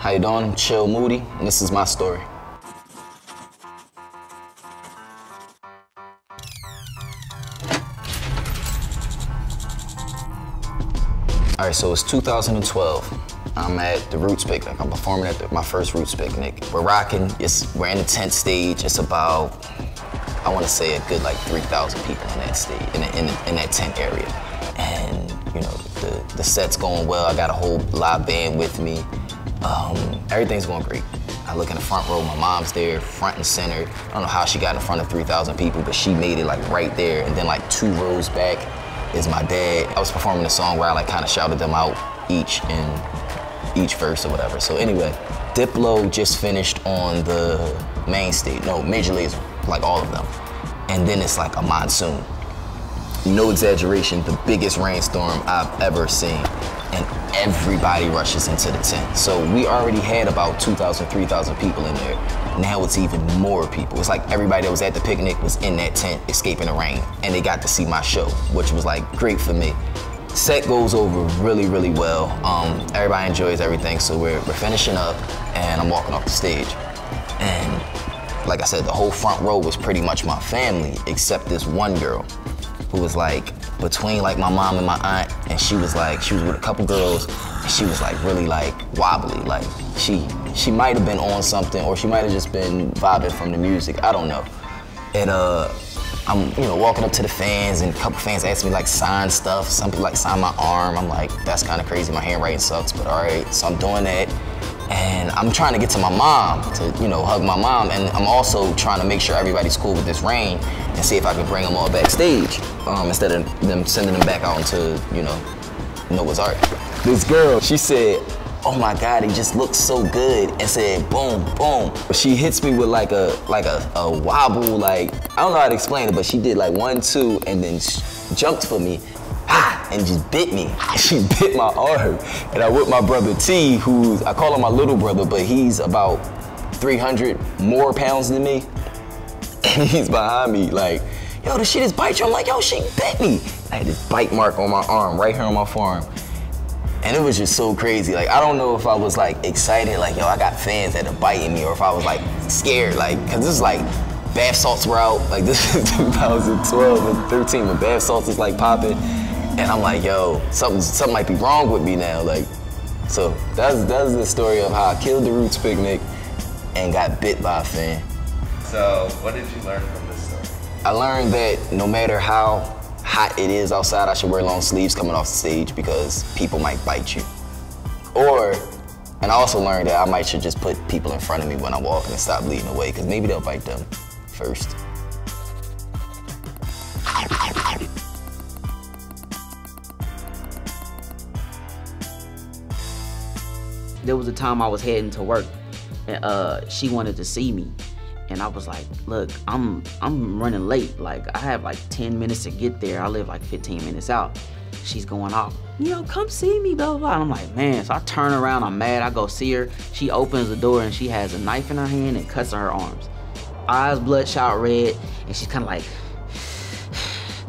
How you doing? I'm Chill Moody, and this is my story. All right, so it's 2012. I'm at the Roots picnic. I'm performing at my first Roots picnic. We're rocking. We're in the tent stage. It's about, I want to say, a good like 3,000 people in that stage, in that tent area. And you know, the set's going well. I got a whole live band with me. Everything's going great. I look in the front row. My mom's there, front and center. I don't know how she got in front of 3,000 people, but she made it like right there. And then like 2 rows back is my dad. I was performing a song where I like kind of shouted them out each in each verse or whatever. So anyway, Diplo just finished on the main stage. No, Major Lazer, like all of them. And then it's like a monsoon. No exaggeration, the biggest rainstorm I've ever seen. And everybody rushes into the tent. So we already had about 2,000, 3,000 people in there. Now it's even more people. It's like everybody that was at the picnic was in that tent escaping the rain, and they got to see my show, which was like great for me. Set goes over really, really well. Everybody enjoys everything, so we're finishing up, and I'm walking off the stage. And like I said, the whole front row was pretty much my family, except this one girl who was like between like my mom and my aunt, and she was with a couple girls, and she was like really like wobbly, like she might have been on something, or she might have just been vibing from the music, I don't know. And I'm walking up to the fans, and a couple fans asked me like sign stuff. Some people like sign my arm. I'm like, that's kind of crazy, my handwriting sucks, but all right. So I'm doing that, and I'm trying to get to my mom to hug my mom, and I'm also trying to make sure everybody's cool with this rain and see if I can bring them all backstage instead of them sending them back out into Noah's Ark. This girl, she said, "Oh my God, he just looks so good," and said, "Boom, boom." She hits me with like a wobble, like, I don't know how to explain it, but she did like 1, 2, and then jumped for me, and just bit me. She bit my arm, and I whipped my brother T, who I call him my little brother, but he's about 300 more pounds than me, and he's behind me like, "Yo, did she just bite you?" I'm like, "Yo, she bit me." I had this bite mark on my arm, right here on my forearm. And it was just so crazy. Like, I don't know if I was like excited, like, yo, I got fans that are biting me, or if I was like scared, like, cause this is like, bath salts were out. Like, this is 2012 and 13 when bath salts is like popping. And I'm like, yo, something might be wrong with me now. Like, so that's the story of how I killed the Roots picnic and got bit by a fan. So what did you learn from this story? I learned that no matter how hot it is outside, I should wear long sleeves coming off the stage because people might bite you. And I also learned that I might should just put people in front of me when I'm walking and stop leading away, because maybe they'll bite them first. There was a time I was heading to work, and she wanted to see me. And I was like, look, I'm running late. Like, I have like 10 minutes to get there. I live like 15 minutes out. She's going off, come see me, blah, blah, blah. And I'm like, man. So I turn around, I'm mad, I go see her. She opens the door and she has a knife in her hand and cuts her arms. Eyes bloodshot red, and she's kind of like,